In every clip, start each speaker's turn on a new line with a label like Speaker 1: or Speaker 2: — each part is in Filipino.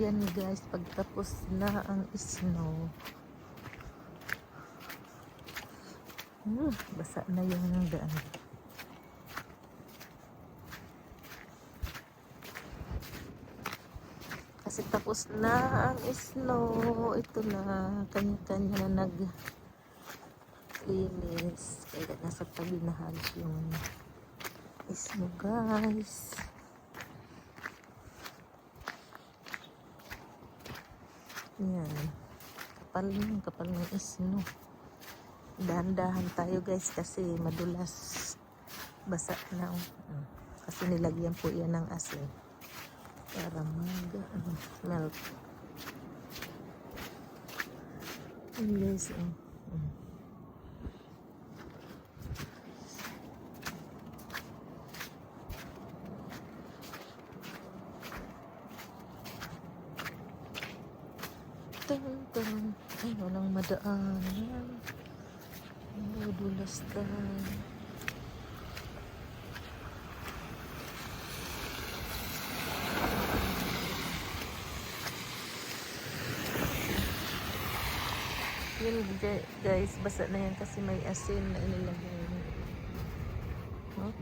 Speaker 1: Ayan guys, pagtapos na ang snow. Basa na yung daan. Kasi tapos na ang snow. Ito na, kanya-kanya na nag-linis. Kaya nasa tabi na halos yung snow guys. Yan. Kapal ng snow. Dahan-dahan tayo guys kasi madulas. Basa na. Kasi nilagyan po yan ng asin. Para melt. Ayan guys. Tan. Ay, walang madaanan. Madulas tayo. Yun guys, basa na yan kasi may asin na inilagay.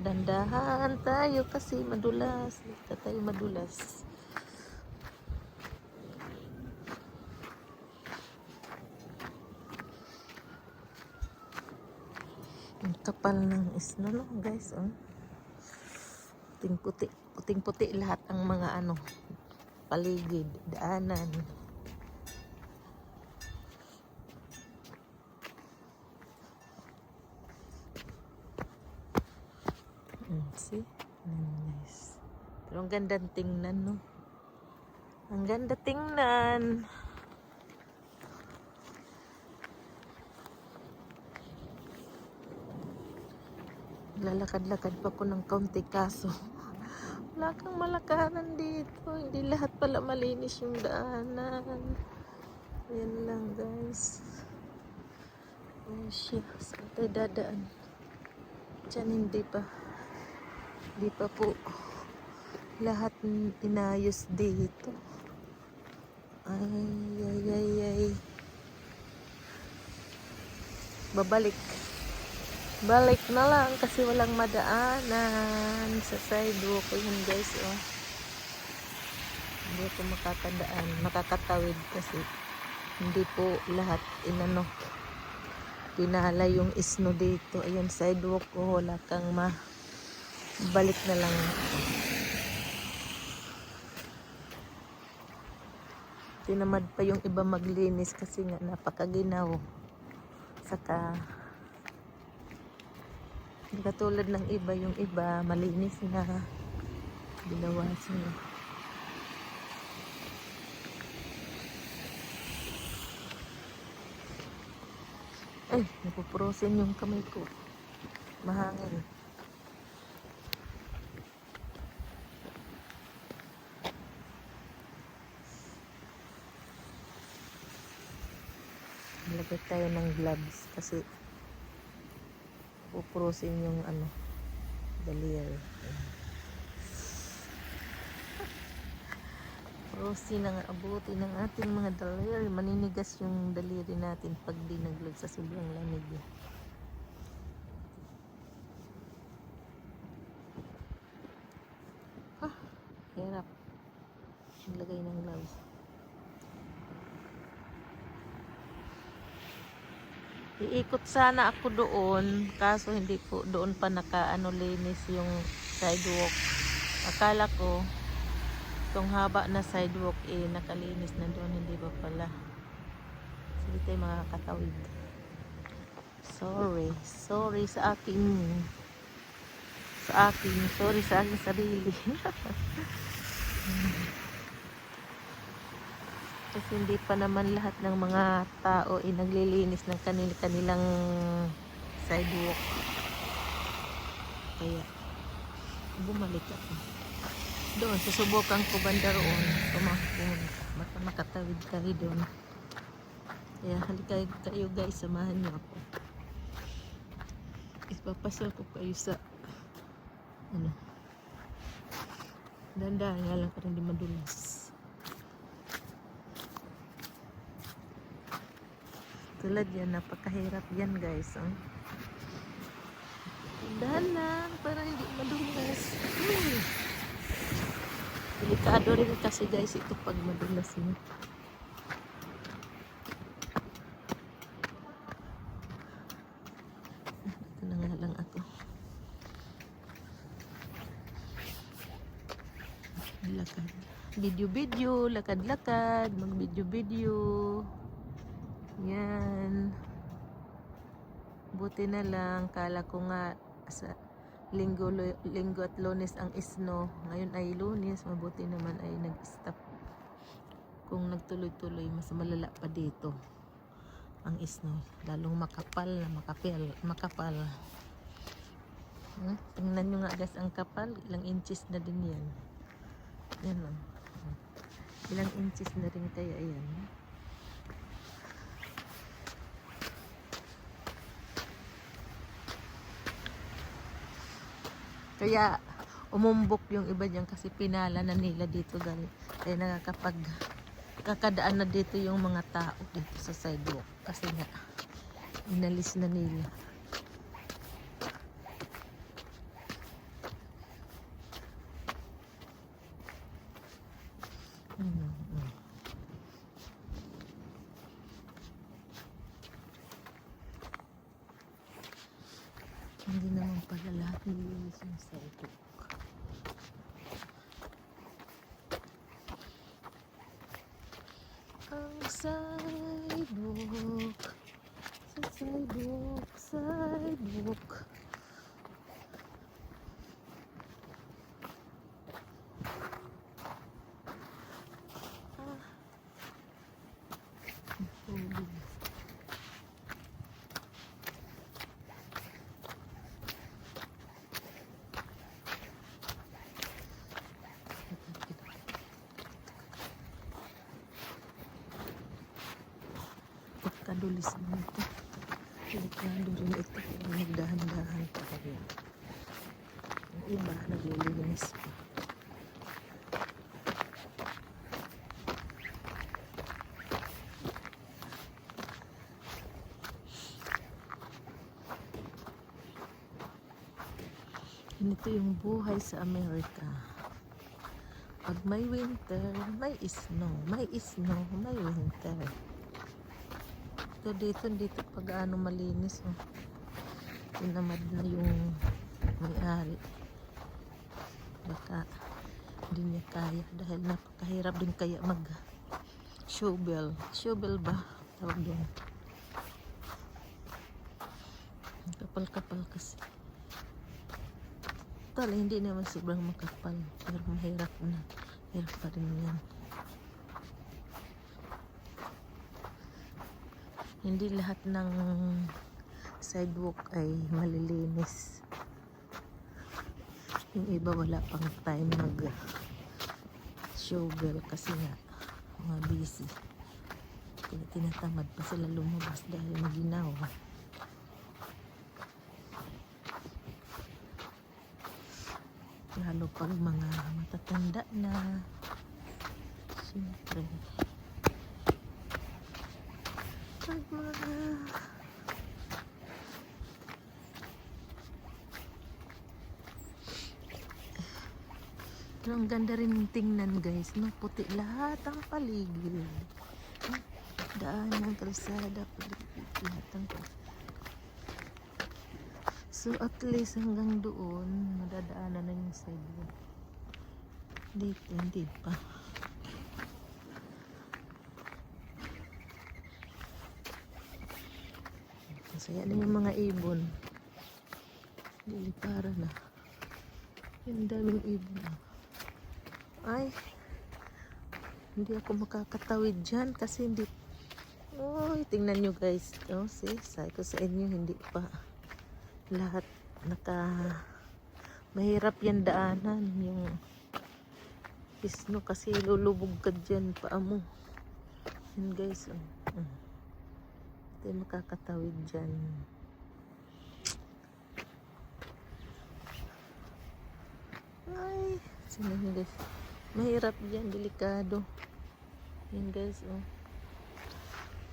Speaker 1: Dandahan tayo kasi madulas. Hindi tayo madulas. Ang kapal ng snow no guys. Puting-puti. Puting-puti lahat ang mga paligid, daanan. See? Nice. Pero ang ganda tingnan, no? Ang ganda tingnan. Lalakad-lakad pa po ng kaunti kaso wala kang malakaran dito. Hindi lahat pala malinis yung daanan. Ayan lang, guys. Oh, siya. Saan tayo dadaan? Diyan hindi pa po lahat inayos dito. Ay. Balik na lang kasi walang madaanan sa sidewalk. Yun guys, hindi ko makakatawid kasi hindi po lahat pinala yung snow dito. Ayan, sidewalk ko, wala kang balik na lang. Tinamad pa yung iba maglinis kasi nga napakaginaw. Saka katulad ng iba, yung iba malinis na binawasan na. Ay, napuprosen yung kamay ko. Mahangin. Lagay tayo ng gloves kasi puprosin yung daliri. Puprosin ang abuti ng ating mga daliri. Maninigas yung daliri natin pag dinaglag sa sobrang lamig. Hirap maglagay ng gloves. Iikot sana ako doon, kaso hindi po doon pa linis yung sidewalk. Akala ko itong haba na sidewalk nakalinis na doon, hindi ba pala? Sige tayo makakatawid. Sorry sa aking sarili. Kasi hindi pa naman lahat ng mga tao naglilinis ng kanilang sidewalk. Kaya bumalik ako. Doon, susubukan ko banda roon. Baka makatawid tayo doon. Kaya halika kayo guys, samahan niyo ako. Ipapasal ko kayo sa dandahan nga lang para hindi madulas. Tulad yan, napakahirap yan guys. Oh. Dahan lang para hindi madulas. Delikado rin kasi guys ito pag madulas yun. Ito na nga lang ako. Lakad. Video-video, lakad-lakad, mag-video-video. Yan. Buti na lang, kala ko nga sa linggo at Lunes ang snow. Ngayon ay Lunes, mabuti naman ay nag-stop. Kung nagtuloy-tuloy, mas malala pa dito ang snow. Lalong makapal. Tingnan nyo nga guys, ang kapal, ilang inches na din yan. Yan lang. Ilang inches na rin kaya yan. Kaya umumbok yung iba dyan kasi pinala na nila dito guys. Kaya nakakapag kakadaan na dito yung mga tao dito sa sidewalk. Kasi nga, inalis na nila. Hindi naman pala lahat nililis yung sidewalk. Ang sidewalk, sidewalk. Kadulis mo ito. Delikado rin ito. Nagdahan-dahan pa rin. Ang iba, naglilinis pa. Ganito yung buhay sa Amerika. Pag may winter, may snow. May snow, may winter. So dito pag ano malinis, oh. Tinamad na yung may-ari. Baka hindi niya kaya dahil napakahirap din kaya mag shovel ba tawag doon. Kapal kasi tala, hindi naman sobrang makapal pero mahirap na, hirap pa rin yan. Hindi lahat ng sidewalk ay malilinis. Yung iba wala pang time mag shovel kasi nga mga busy. Kaya tinatamad pa sila lumabas dahil maginaw. Lalo pag mga matatanda na. Siyempre. Pag mga ang ganda rin tingnan guys, no? Puti lahat ang paligid. Daan ng kalsada, lahat ang so at least hanggang doon madadaanan na yung sidewalk. Dito hindi pa. Masaya na yung mga ibon. Lilipara na. Yung daming ibon. Ay, hindi ako makakatawid dyan kasi hindi. Oy, tingnan nyo guys. Oh, see, sabi ko sa inyo hindi pa lahat mahirap yan daanan yung snow kasi lulubog ka dyan paa mo. Yun guys, hindi makakatawid dyan. Ay, sino yun guys, mahirap dyan, delikado. Yun guys,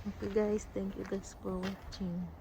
Speaker 1: Okay guys, thank you guys for watching.